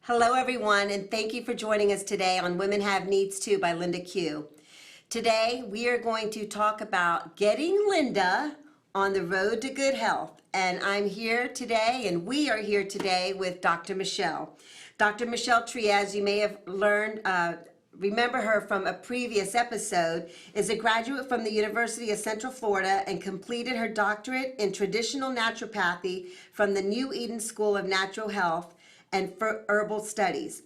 Hello, everyone, and thank you for joining us today on Women Have Needs Too by LindaQ. Today, we are going to talk about getting Linda on the road to good health. And I'm here today, and we are here today with Dr. Michelle. Dr. Michelle Trias, you may have remember her from a previous episode, is a graduate from the University of Central Florida and completed her doctorate in traditional naturopathy from the New Eden School of Natural Health and herbal studies.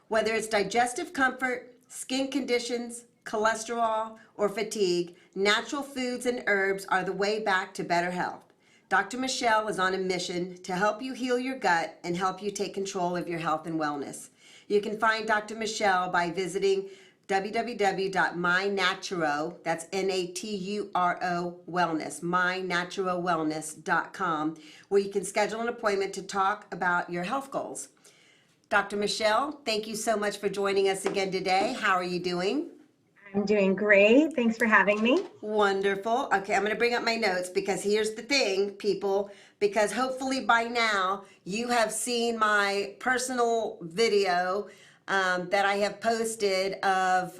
Whether it's digestive comfort, skin conditions, cholesterol, or fatigue, natural foods and herbs are the way back to better health. Dr. Michelle is on a mission to help you heal your gut and help you take control of your health and wellness. You can find Dr. Michelle by visiting www.MyNaturo, that's Naturo Wellness, MyNaturoWellness.com, where you can schedule an appointment to talk about your health goals. Dr. Michelle, thank you so much for joining us again today. How are you doing? I'm doing great. Thanks for having me. Wonderful. Okay, I'm going to bring up my notes because here's the thing, people, because hopefully by now you have seen my personal video that I have posted of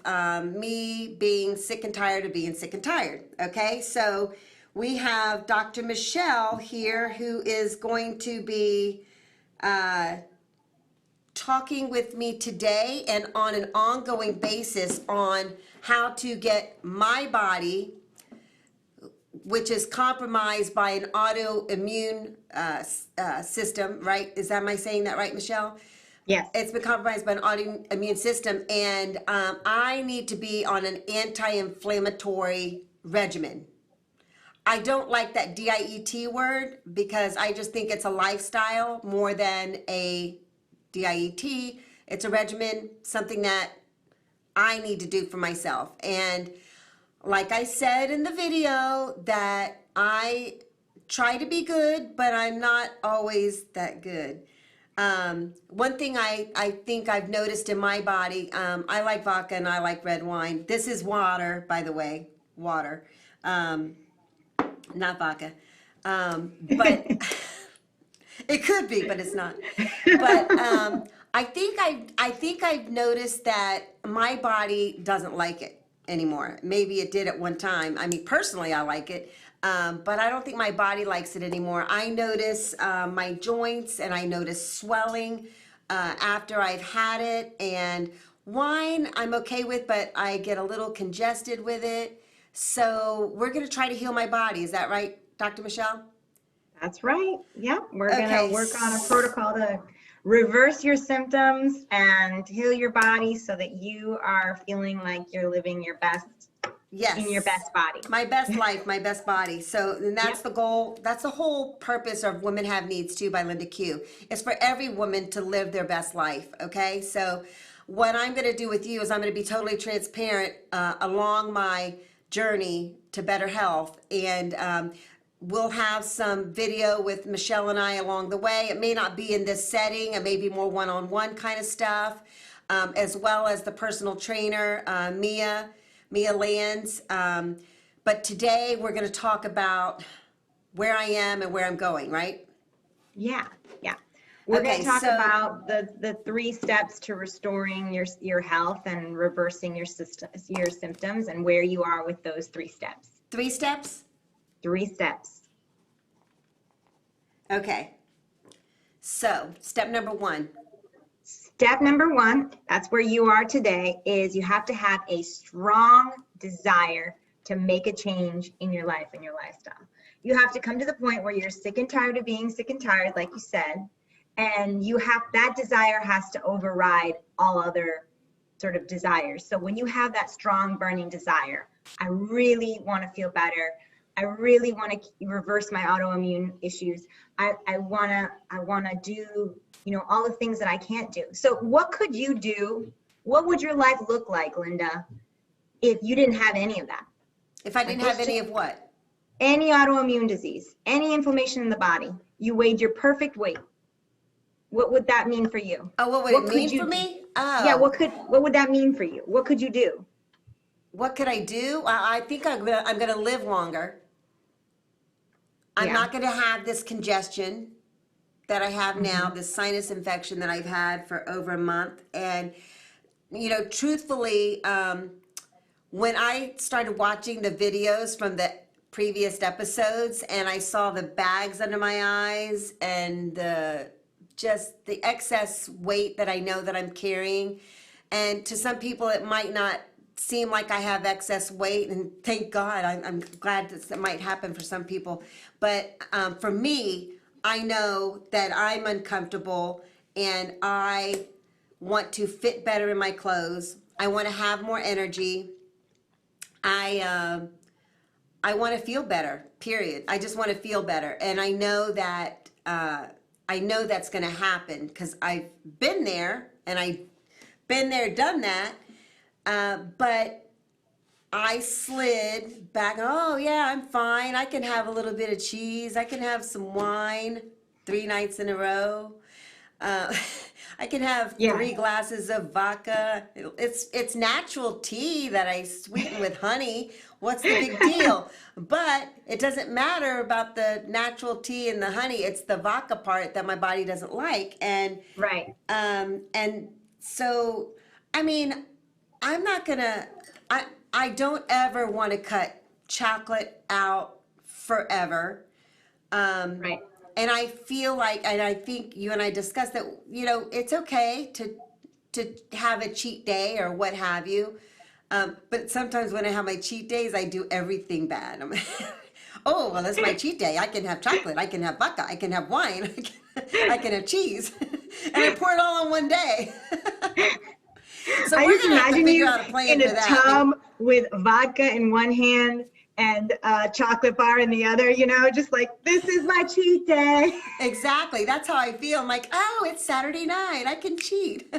me being sick and tired of being sick and tired. Okay, so we have Dr. Michelle here who is going to be talking with me today and on an ongoing basis on how to get my body, which is compromised by an autoimmune system, right? Am I saying that right, Michelle? Yes. It's been compromised by an autoimmune system, and I need to be on an anti-inflammatory regimen. I don't like that DIET word because I just think it's a lifestyle more than a DIET. It's a regimen, something that I need to do for myself. And like I said in the video, that I try to be good, but I'm not always that good. One thing I think I've noticed in my body, I like vodka and I like red wine. This is water, by the way, water, not vodka. But it could be, but it's not. But I think I've noticed that my body doesn't like it anymore. Maybe it did at one time. I mean, personally, I like it, but I don't think my body likes it anymore. I notice my joints and I notice swelling after I've had it. And wine I'm okay with, but I get a little congested with it. So we're going to try to heal my body. Is that right, Dr. Michelle? That's right. Yeah, we're Okay. going to work on a protocol to reverse your symptoms and heal your body so that you are feeling like you're living your best, Yes. in your best body. My best life, my best body. So and that's the goal. That's the whole purpose of Women Have Needs Too by LindaQ. It's for every woman to live their best life. Okay. So what I'm going to do with you is I'm going to be totally transparent along my journey to better health. And we'll have some video with Michelle and I along the way. It may not be in this setting. It may be more one-on-one kind of stuff, as well as the personal trainer, Mia Lands. But today we're going to talk about where I am and where I'm going, right? Yeah, yeah. We're Okay, going to talk so- about the 3 steps to restoring your health and reversing your symptoms and where you are with those 3 steps. 3 steps? 3 steps. Okay. So step number 1. Step number 1, that's where you are today, is you have to have a strong desire to make a change in your life and your lifestyle. You have to come to the point where you're sick and tired of being sick and tired, like you said, and that desire has to override all other sort of desires. So when you have that strong burning desire, I really want to feel better. I really want to reverse my autoimmune issues. I want to do, all the things that I can't do. So what could you do? What would your life look like, Linda, if you didn't have any of that? If I didn't have any of what? Any autoimmune disease, any inflammation in the body, you weighed your perfect weight. What would that mean for you? Oh, what would it mean for me? Oh. Yeah, what would that mean for you? What could you do? What could I do? I think I'm gonna live longer. I'm Yeah. not gonna have this congestion. that I have now, this sinus infection that I've had for over a month. And, truthfully, when I started watching the videos from the previous episodes and I saw the bags under my eyes and just the excess weight that I know that I'm carrying, and to some people it might not seem like I have excess weight, and thank God, I'm glad that might happen for some people, but for me, I know that I'm uncomfortable and I want to fit better in my clothes. I want to have more energy. I want to feel better, period. I just want to feel better. And I know that that's going to happen because I've been there and I've been there, done that. But I slid back. Oh, yeah, I'm fine. I can have a little bit of cheese. I can have some wine 3 nights in a row. I can have 3 glasses of vodka. It's natural tea that I sweeten with honey. What's the big deal? But it doesn't matter about the natural tea and the honey. It's the vodka part that my body doesn't like. And and so, I mean, I'm not gonna. I don't ever want to cut chocolate out forever. And I feel like, and I think you and I discussed that, it's okay to have a cheat day or what have you. But sometimes when I have my cheat days, I do everything bad. Oh, well, that's my cheat day. I can have chocolate. I can have vodka. I can have wine. I can have cheese. And I pour it all in one day. So I we're just going to have to imagine figure you out a plan in for a that. tub with vodka in one hand and a chocolate bar in the other, just like, this is my cheat day. Exactly. That's how I feel. I'm like, oh, it's Saturday night. I can cheat.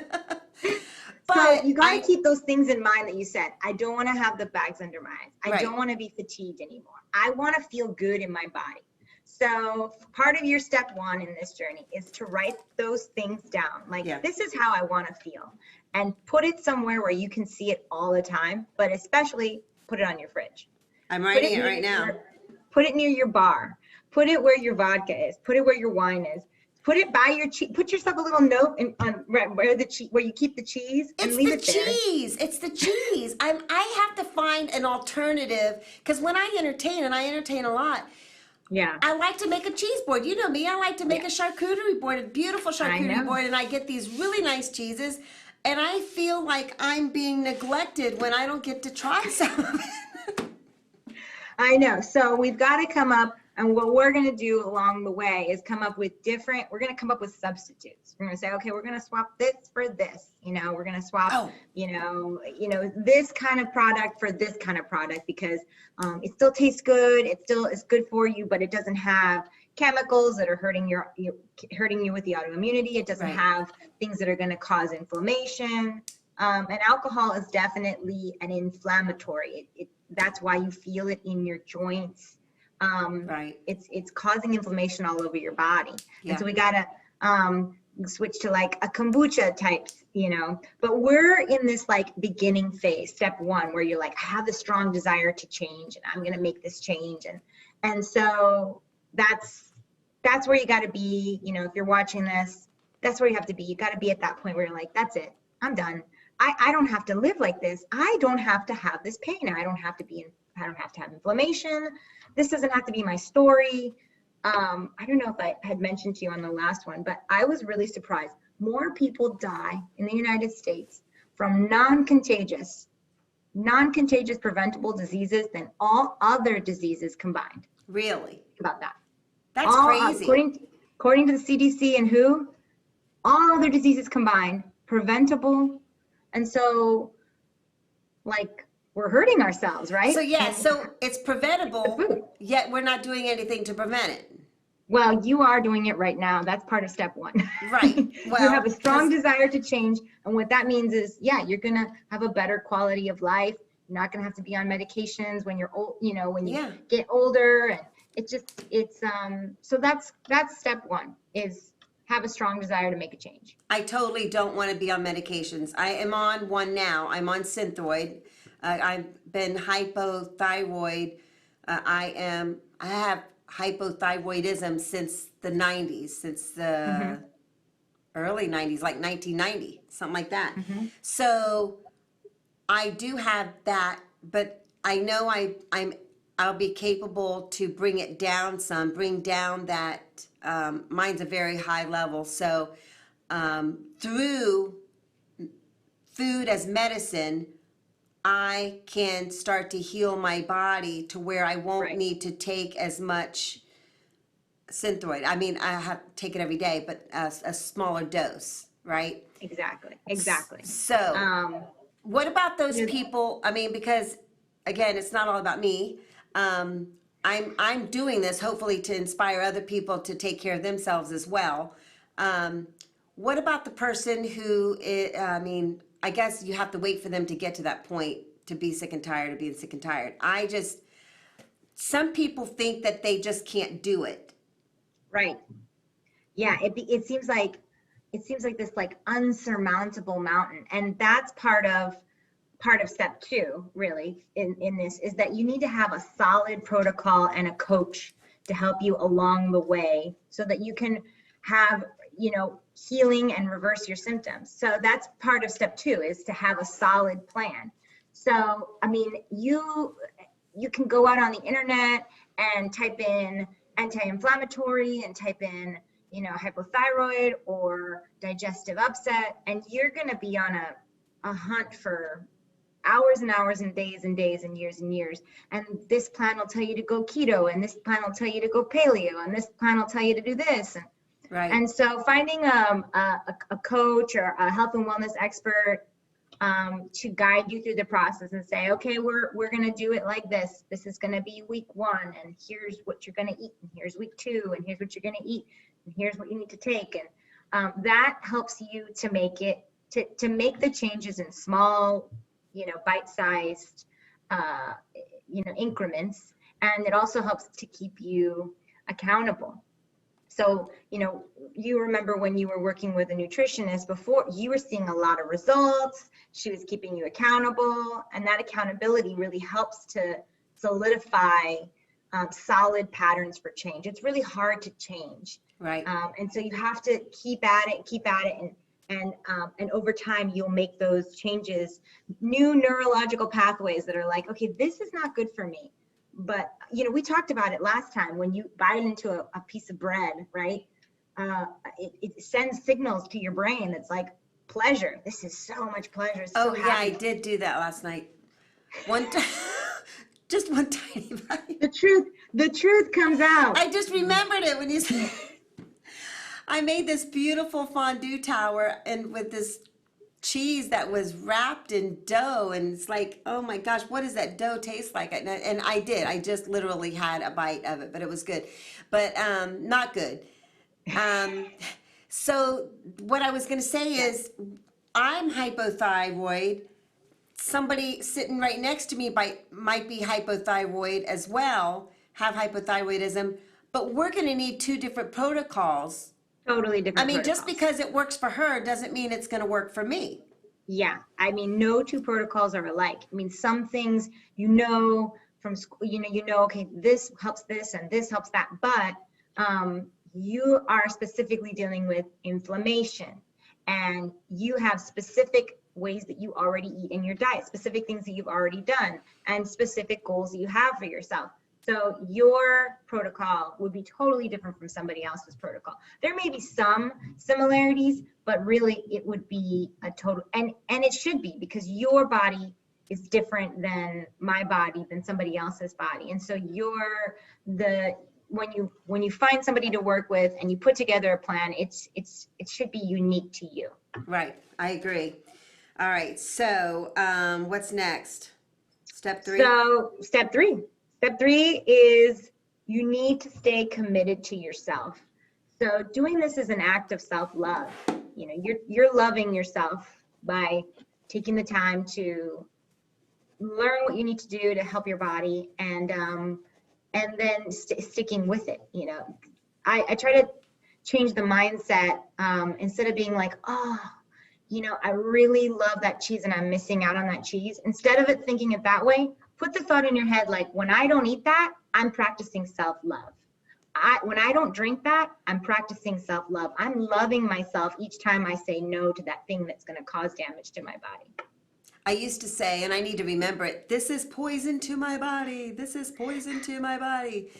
So But you got to keep those things in mind that you said. I don't want to have the bags under my eyes. I Right. don't want to be fatigued anymore. I want to feel good in my body. So part of your step 1 in this journey is to write those things down. Like, this is how I want to feel. And put it somewhere where you can see it all the time, but especially put it on your fridge. I'm writing it right now. Put it near your bar. Put it where your vodka is. Put it where your wine is. Put it by your cheese. Put yourself a little note where you keep the cheese and leave it there. It's the cheese. I have to find an alternative because when I entertain, and I entertain a lot, I like to make a cheese board. You know me. I like to make a charcuterie board, a beautiful charcuterie board, and I get these really nice cheeses. And I feel like I'm being neglected when I don't get to try some of it. I know. So we've got to come up, and what we're going to do along the way is we're going to come up with substitutes. We're going to say, okay, we're going to swap this for this. We're going to swap, this kind of product for this kind of product because it still tastes good. It still is good for you, but it doesn't have chemicals that are hurting you with the autoimmunity. It doesn't have things that are going to cause inflammation. And alcohol is definitely an inflammatory. That's why you feel it in your joints. It's causing inflammation all over your body. And so we got to switch to like a kombucha type, but we're in this like beginning phase, step 1, where you're like, I have this strong desire to change and I'm going to make this change. And so that's where you got to be, if you're watching this, that's where you have to be. You got to be at that point where you're like, that's it. I'm done. I don't have to live like this. I don't have to have this pain. I don't have to have inflammation. This doesn't have to be my story. I don't know if I had mentioned to you on the last one, but I was really surprised. More people die in the United States from non-contagious preventable diseases than all other diseases combined. Really? Think about that. That's crazy. According to the CDC and WHO, all other diseases combined, preventable. And so, like, we're hurting ourselves, right? So so it's preventable, yet we're not doing anything to prevent it. Well, you are doing it right now. That's part of step 1. Right. Well, you have a strong desire to change. And what that means is, you're going to have a better quality of life. You're not going to have to be on medications when you're old, when you get older. And so that's step 1 is have a strong desire to make a change. I totally don't want to be on medications. I am on one now. I'm on Synthroid. I've been hypothyroid. I have hypothyroidism since the 90s, since the early 90s, like 1990, something like that. So I do have that, but I know I'll be capable to bring it down some, bring down that, mine's a very high level. So through food as medicine, I can start to heal my body to where I won't need to take as much Synthroid. I mean, I have to take it every day, but a smaller dose, right? Exactly. So, what about those people? I mean, because again, it's not all about me. I'm doing this hopefully to inspire other people to take care of themselves as well. What about the person who I mean, I guess you have to wait for them to get to that point to be sick and tired of being sick and tired. Some people think that they just can't do it. Right. Yeah. It seems like this like unsurmountable mountain, and that's part of step 2, really, in this, is that you need to have a solid protocol and a coach to help you along the way so that you can have, healing and reverse your symptoms. So that's part of step 2, is to have a solid plan. So, I mean, you can go out on the internet and type in anti-inflammatory and type in, hypothyroid or digestive upset, and you're going to be on a hunt for hours and hours and days and days and years. And this plan will tell you to go keto, and this plan will tell you to go paleo, and this plan will tell you to do this. Right. And so finding a coach or a health and wellness expert to guide you through the process and say, okay, we're going to do it like this. This is going to be week 1, and here's what you're going to eat, and here's week 2, and here's what you're going to eat, and here's what you need to take. And that helps you to make the changes in small, bite-sized, increments. And it also helps to keep you accountable. So, you remember when you were working with a nutritionist before, you were seeing a lot of results. She was keeping you accountable, and that accountability really helps to solidify solid patterns for change. It's really hard to change. Right. And so you have to keep at it, and over time you'll make those changes, new neurological pathways that are like, okay, this is not good for me. But, we talked about it last time, when you bite into a piece of bread, right? It sends signals to your brain. It's like pleasure. This is so much pleasure. Oh, yeah, I did do that last night. Just one tiny bite. The truth comes out. I just remembered it when you said, I made this beautiful fondue tower and with this cheese that was wrapped in dough, and it's like, oh my gosh, what does that dough taste like? And I just literally had a bite of it, but it was good, but not good. So what I was going to say is, I'm hypothyroid. Somebody sitting right next to me might be hypothyroid as well, have hypothyroidism, but we're going to need 2 different protocols. Totally different. I mean, protocols. just because it works for her doesn't mean it's going to work for me. Yeah. I mean, no 2 protocols are alike. I mean, some things, from school, okay, this helps this and this helps that. But you are specifically dealing with inflammation, and you have specific ways that you already eat in your diet, specific things that you've already done, and specific goals that you have for yourself. So your protocol would be totally different from somebody else's protocol. There may be some similarities, but really it would be a total, and it should be, because your body is different than my body, than somebody else's body. And so when you find somebody to work with and you put together a plan, it should be unique to you. Right. I agree. All right. So what's next? Step 3? So step 3 is you need to stay committed to yourself. So doing this is an act of self-love. You're loving yourself by taking the time to learn what you need to do to help your body, and then sticking with it. I try to change the mindset, instead of being like, oh, I really love that cheese and I'm missing out on that cheese. Instead of thinking it that way, put the thought in your head, like, when I don't eat that, I'm practicing self-love. when I don't drink that, I'm practicing self-love. I'm loving myself each time I say no to that thing that's going to cause damage to my body. I used to say, and I need to remember it, this is poison to my body. This is poison to my body.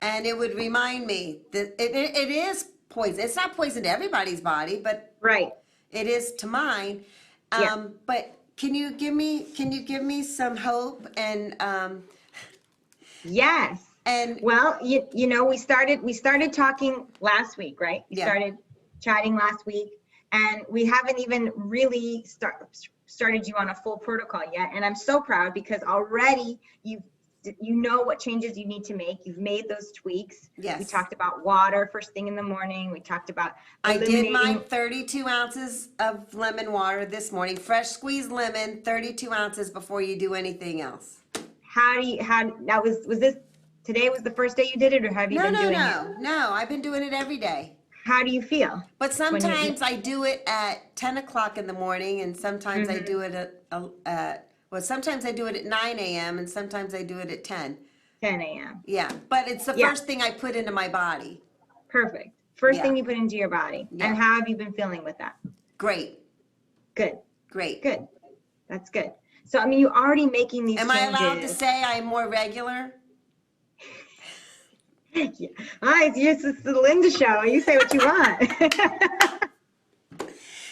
And it would remind me that it is poison. It's not poison to everybody's body, but Right. it is to mine. Yeah. But can you give me some hope Yes. and Well, you know, we started talking last week, right? We Yeah. started chatting last week, and we haven't even really started you on a full protocol yet. And I'm so proud because already you know what changes you need to make. You've made those tweaks. Yes. We talked about water first thing in the morning. We talked about I did my eliminating. 32 ounces of lemon water this morning, fresh squeezed lemon, 32 ounces before you do anything else. Now was this today was the first day you did it, or have you been doing it? No, I've been doing it every day. How do you feel? But when you sometimes I do it at 10 o'clock in the morning, and sometimes I do it sometimes I do it at 9 a.m. and sometimes I do it at 10. 10 a.m. Yeah, but it's the Yeah. first thing I put into my body. Perfect. First Yeah. thing you put into your body. Yeah. And how have you been feeling with that? Great, Good. great. Good. That's good. So, I mean, you're already making these Am changes. I allowed to say I'm more regular? Yeah. Hi, it's the Linda show. You say what you want.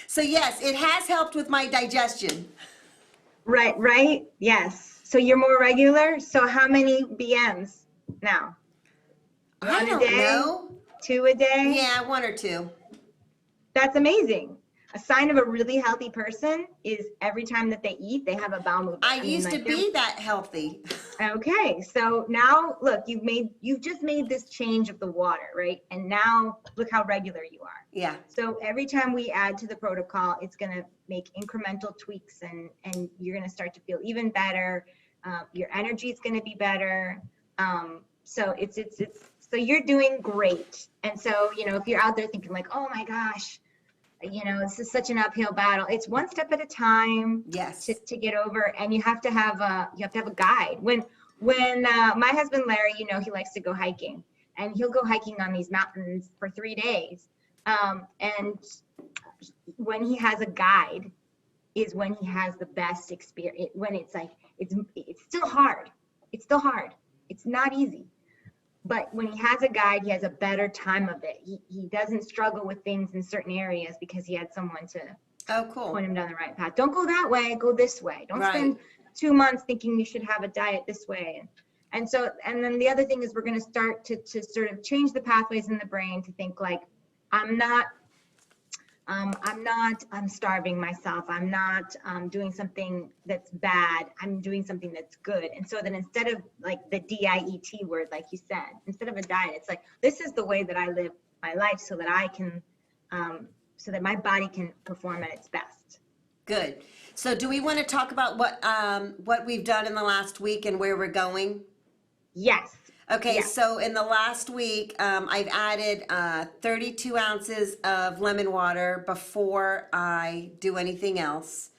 So yes, it has helped with my digestion. Right? Yes. So you're more regular. So how many BMs now? I One a don't day? know. 2 a day? Yeah, 1 or 2. That's amazing. A sign of a really healthy person is every time that they eat, they have a bowel movement. I used to be that healthy. Okay, so now look, you've just made this change of the water, right? And now look how regular you are. Yeah. So every time we add to the protocol, it's gonna make incremental tweaks, and you're gonna start to feel even better. Your energy is gonna be better. So so you're doing great. And so, you know, if you're out there thinking like, oh my gosh, you know, this is such an uphill battle. It's one step at a time. Yes. To get over, and you have to have a guide. When my husband Larry, you know, he likes to go hiking, and he'll go hiking on these mountains for 3 days. And when he has a guide is when he has the best experience. When it's like it's still hard. It's still hard. It's not easy. But when he has a guide, he has a better time of it. He doesn't struggle with things in certain areas because he had someone to point him down the right path. Don't go that way, go this way. Don't spend 2 months thinking you should have a diet this way. And then the other thing is we're going to start to sort of change the pathways in the brain to think like, I'm starving myself. I'm not doing something that's bad. I'm doing something that's good. And so then instead of like the DIET word, like you said, instead of a diet, it's like, this is the way that I live my life so that I can, so that my body can perform at its best. Good. So do we want to talk about what we've done in the last week and where we're going? Yes. Okay, Yes. So in the last week, I've added 32 ounces of lemon water before I do anything else.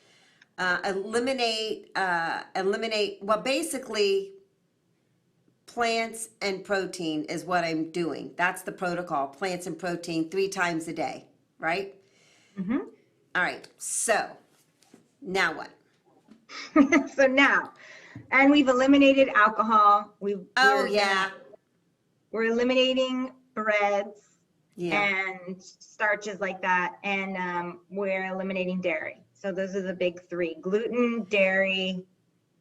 Eliminate, well, basically, plants and protein is what I'm doing. That's the protocol, plants and protein 3 times a day, right? Mm-hmm. All right, so now what? So now, and we've eliminated alcohol. We're eliminating breads and starches like that, and we're eliminating dairy. So those are the big 3: gluten, dairy,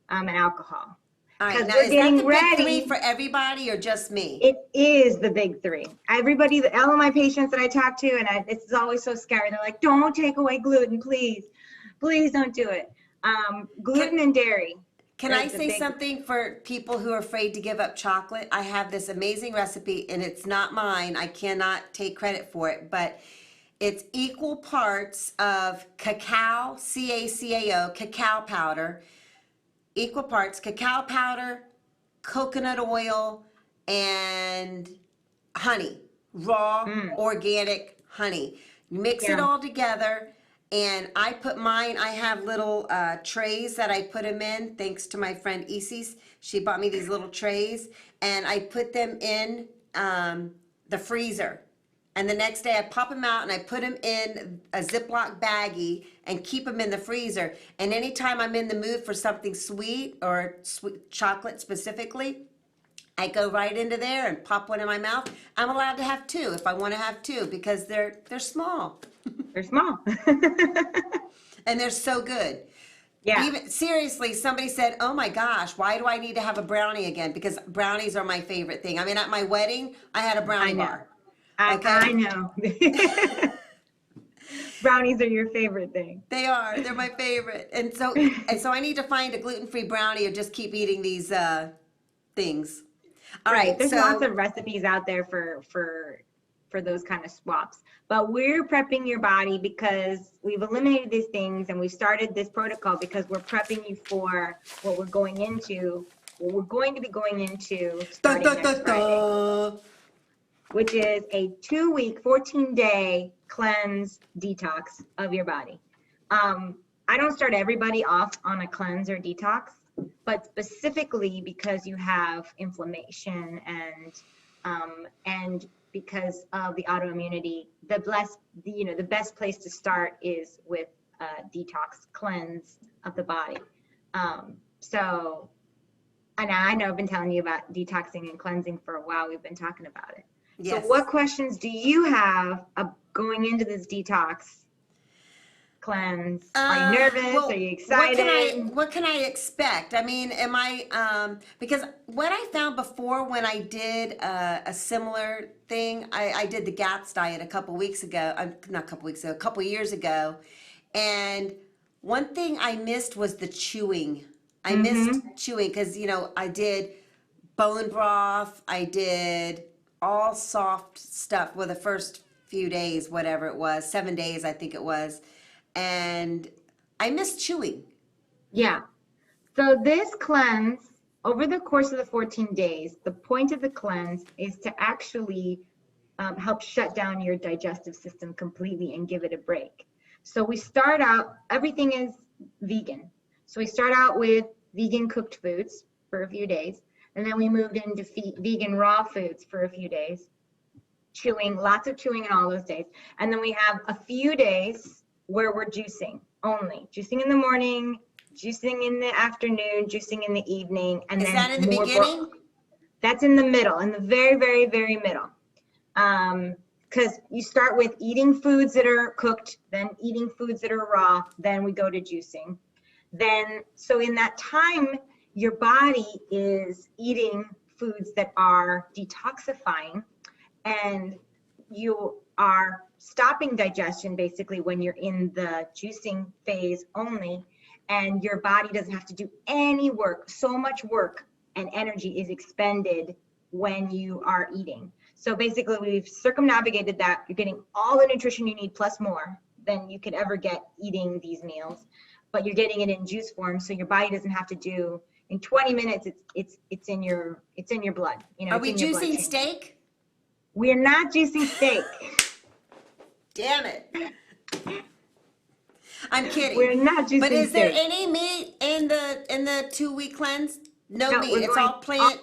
and alcohol. All right, now we're is getting that the ready. big 3 for everybody or just me? It is the big 3. Everybody, all of my patients that I talk to, and it's always so scary. They're like, don't take away gluten, please. Please don't do it. Gluten and dairy. Can I say something for people who are afraid to give up chocolate? I have this amazing recipe, and it's not mine. I cannot take credit for it, but it's equal parts of cacao, CACAO, cacao powder, equal parts cacao powder, coconut oil, and honey, raw organic honey. Mix it all together. And I put mine, I have little trays that I put them in, thanks to my friend Isis. She bought me these little trays, and I put them in the freezer. And the next day I pop them out and I put them in a Ziploc baggie and keep them in the freezer. And anytime I'm in the mood for something sweet or sweet chocolate specifically, I go right into there and pop one in my mouth. I'm allowed to have two if I want to have two because they're small. They're small. And they're so good. Yeah. Even seriously, somebody said, "Oh my gosh, why do I need to have a brownie again?" Because brownies are my favorite thing. I mean, at my wedding, I had a brownie bar. Okay? I know. Brownies are your favorite thing. They are. They're my favorite. And so I need to find a gluten-free brownie or just keep eating these things. All right. There's so, lots of recipes out there for those kind of swaps. But we're prepping your body because we've eliminated these things and we've started this protocol because we're prepping you for what we're going to be going into starting next Friday, which is a 2-week, 14-day cleanse detox of your body. I don't start everybody off on a cleanse or detox, but specifically because you have inflammation and because of the autoimmunity, the best place to start is with a detox cleanse of the body. So, and I know I've been telling you about detoxing and cleansing for a while. We've been talking about it. yes. So what questions do you have going into this detox cleanse? Are you nervous? Well, Are you excited? What can I expect? I mean, am I, because what I found before when I did a similar thing, I did the GATS diet a couple years ago. And one thing I missed was the chewing. I missed chewing because, I did bone broth. I did all soft stuff. Well, the first few days, whatever it was, 7 days, I think it was. And I miss chewing. Yeah. So this cleanse, over the course of the 14 days, the point of the cleanse is to actually help shut down your digestive system completely and give it a break. So we start out, everything is vegan. So we start out with vegan cooked foods for a few days, and then we moved into vegan raw foods for a few days, chewing, lots of chewing in all those days. And then we have a few days where we're juicing only. Juicing in the morning, juicing in the afternoon, juicing in the evening. And Is then that in the beginning? That's in the middle, in the very, very, very middle. Because you start with eating foods that are cooked, then eating foods that are raw, then we go to juicing. So in that time, your body is eating foods that are detoxifying, and you are stopping digestion basically when you're in the juicing phase only, and your body doesn't have to do any work. So much work and energy is expended when you are eating. So basically we've circumnavigated that. You're getting all the nutrition you need plus more than you could ever get eating these meals, but you're getting it in juice form, so your body doesn't have to do, in 20 minutes it's in your blood. Are we juicing steak? We're not juicing steak. Damn it. I'm kidding. We're not juicing steak. But is there any meat in the 2-week cleanse? No meat. It's all plant.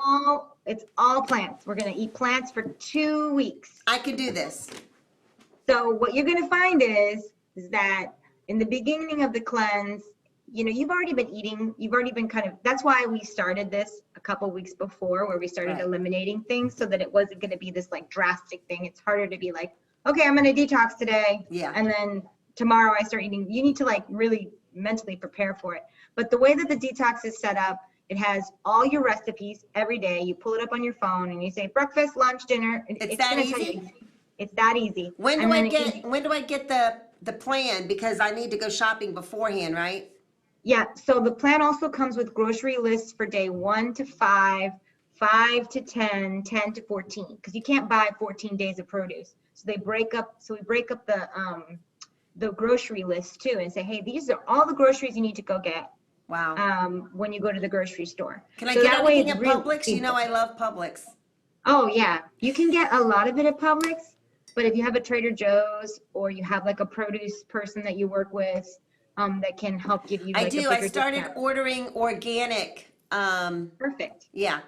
It's all plants. We're going to eat plants for 2 weeks. I can do this. So what you're going to find is that in the beginning of the cleanse, you've already been kind of, that's why we started this a couple weeks before, where we started eliminating things so that it wasn't going to be this like drastic thing. It's harder to be like, okay, I'm going to detox today. Yeah. And then tomorrow I start eating. You need to like really mentally prepare for it. But the way that the detox is set up, it has all your recipes every day. You pull it up on your phone and you say breakfast, lunch, dinner. It's that easy? It's that easy. When do I get the plan? Because I need to go shopping beforehand, right? Yeah, so the plan also comes with grocery lists for day 1 to 5, 5 to 10, 10 to 14, because you can't buy 14 days of produce. So we break up the grocery list too and say, hey, these are all the groceries you need to go get. Wow. When you go to the grocery store. Can I get everything at Publix? You know I love Publix. Oh yeah, you can get a lot of it at Publix, but if you have a Trader Joe's or you have like a produce person that you work with, that can help give you like I do. I started ordering organic. Perfect. Yeah.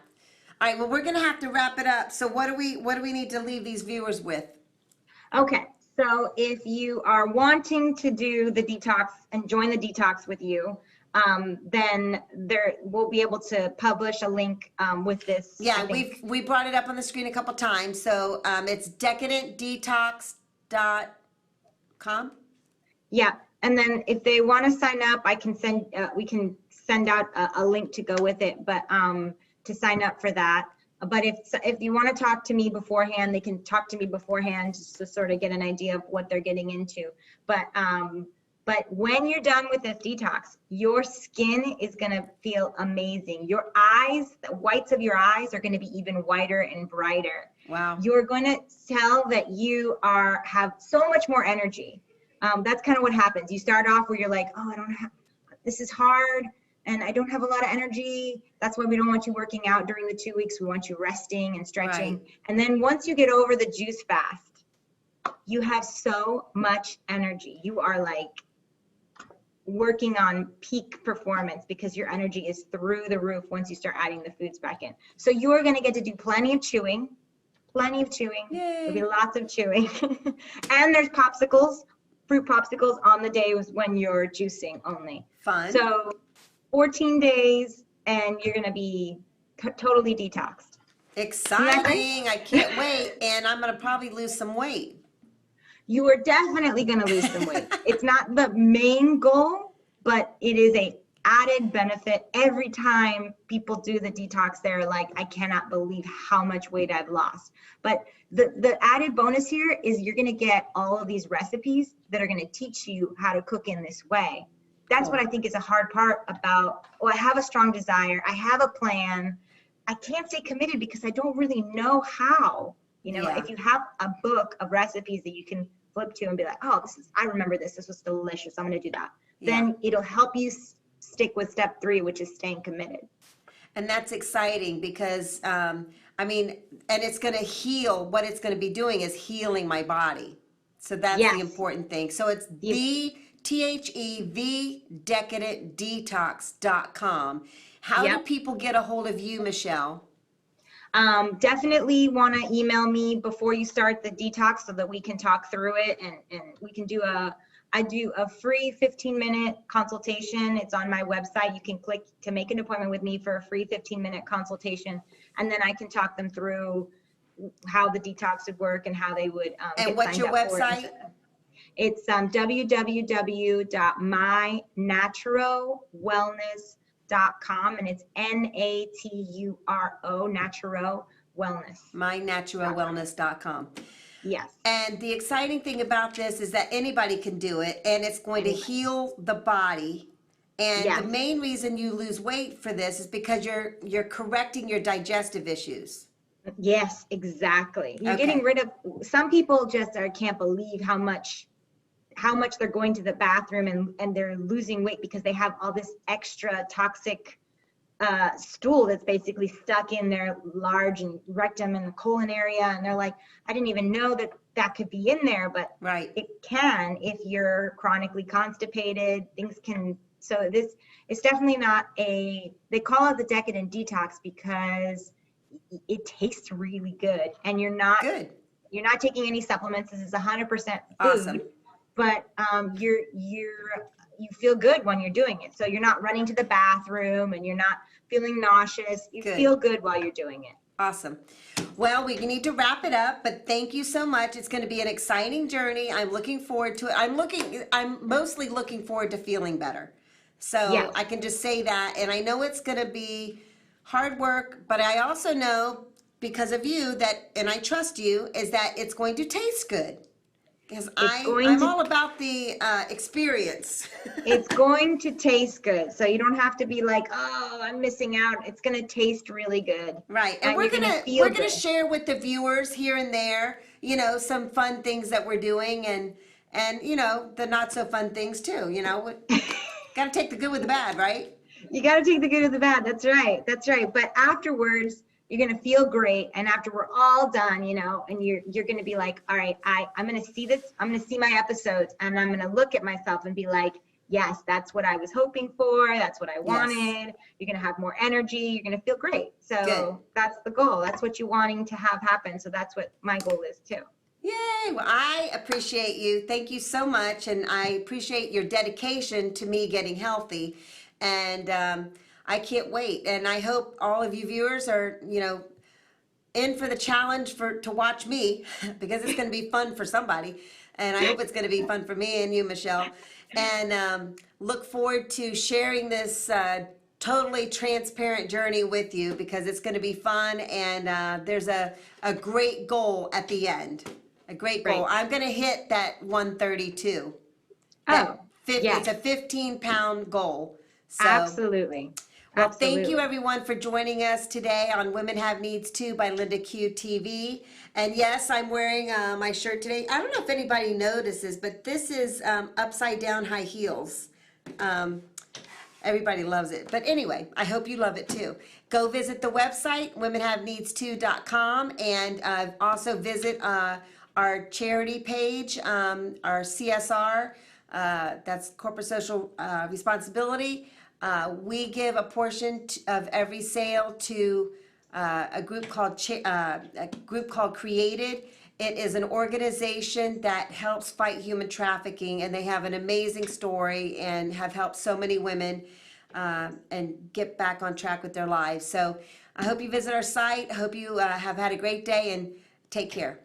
All right, well, we're gonna have to wrap it up. So what do we need to leave these viewers with? Okay, so if you are wanting to do the detox and join the detox with you, then we'll be able to publish a link with this. Yeah, we brought it up on the screen a couple times. So it's decadentdetox.com. Yeah, and then if they want to sign up, we can send out a link to go with it, but to sign up for that. But if you want to talk to me beforehand, they can talk to me beforehand just to sort of get an idea of what they're getting into. But when you're done with this detox, your skin is going to feel amazing. Your eyes, the whites of your eyes are going to be even whiter and brighter. Wow. You're going to tell that you have so much more energy. That's kind of what happens. You start off where you're like, oh, this is hard and I don't have a lot of energy. That's why we don't want you working out during the 2 weeks. We want you resting and stretching. Right. And then once you get over the juice fast, you have so much energy. You are like working on peak performance because your energy is through the roof once you start adding the foods back in. So you are going to get to do plenty of chewing. Yay. There'll be lots of chewing. And there's popsicles, fruit popsicles on the days when you're juicing only. Fun. So 14 days and you're going to be totally detoxed. Exciting. I can't wait. And I'm going to probably lose some weight. You are definitely going to lose some weight. It's not the main goal, but it is a added benefit. Every time people do the detox, they're like, I cannot believe how much weight I've lost. But the added bonus here is you're going to get all of these recipes that are going to teach you how to cook in this way. That's what I think is a hard part about, I have a strong desire. I have a plan. I can't stay committed because I don't really know how. If you have a book of recipes that you can flip to and be like, oh, I remember this was delicious, I'm going to do that. Then it'll help you stick with step 3, which is staying committed. And that's exciting because, and it's going to heal. What it's going to be doing is healing my body. So that's the important thing. So it's decadentdetox.com. How do people get a hold of you, Michelle? Definitely want to email me before you start the detox so that we can talk through it and we can I do a free 15-minute consultation. It's on my website. You can click to make an appointment with me for a free 15-minute consultation. And then I can talk them through how the detox would work and how they would and what's your website? It's www.MyNaturoWellness.com, and it's NATURO, Naturo Wellness. MyNaturoWellness.com. Yes. And the exciting thing about this is that anybody can do it, and it's going to heal the body. And the main reason you lose weight for this is because you're correcting your digestive issues. Yes, exactly. You're getting rid of, some people just can't believe how much they're going to the bathroom and they're losing weight because they have all this extra toxic stool that's basically stuck in their large and rectum and the colon area. And they're like, I didn't even know that could be in there, but it can if you're chronically constipated. So this is definitely not they call it the decadent detox because it tastes really good and you're not taking any supplements. This is 100% food. Awesome. But you feel good when you're doing it. So you're not running to the bathroom and you're not feeling nauseous. You feel good while you're doing it. Awesome. Well, we need to wrap it up, but thank you so much. It's going to be an exciting journey. I'm looking forward to it. I'm mostly looking forward to feeling better. So I can just say that. And I know it's going to be hard work, but I also know because of you and I trust you, is that it's going to taste good. Because I'm all about the experience. It's going to taste good. So you don't have to be like, oh, I'm missing out. It's going to taste really good. Right. And we're going to share with the viewers here and there, some fun things that we're doing and the not so fun things too, got to take the good with the bad, right? You got to take the good with the bad. That's right. But afterwards, you're going to feel great. And after we're all done, and you're going to be like, all right, I'm going to see this. I'm going to see my episodes and I'm going to look at myself and be like, yes, that's what I was hoping for. That's what I Yes. wanted. You're going to have more energy. You're going to feel great. So Good. that's the goal. That's what you're wanting to have happen. So that's what my goal is too. Yay! Well, I appreciate you. Thank you so much, and I appreciate your dedication to me getting healthy. And I can't wait. And I hope all of you viewers are, in for the challenge to watch me because it's going to be fun for somebody, and I hope it's going to be fun for me and you, Michelle. And look forward to sharing this totally transparent journey with you because it's going to be fun, and there's a great goal at the end. A great goal. Right. I'm going to hit that 132. Oh, yes. It's a 15-pound goal. So, Absolutely. well, Absolutely. thank you everyone for joining us today on Women Have Needs Too by LindaQ TV. And yes, I'm wearing my shirt today. I don't know if anybody notices, but this is upside down high heels. Everybody loves it. But anyway, I hope you love it too. Go visit the website, womenhaveneeds2.com, and also visit our charity page, our CSR, that's corporate social responsibility. We give a portion of every sale to a group called Created. It is an organization that helps fight human trafficking, and they have an amazing story and have helped so many women and get back on track with their lives. So I hope you visit our site. I hope you have had a great day, and take care.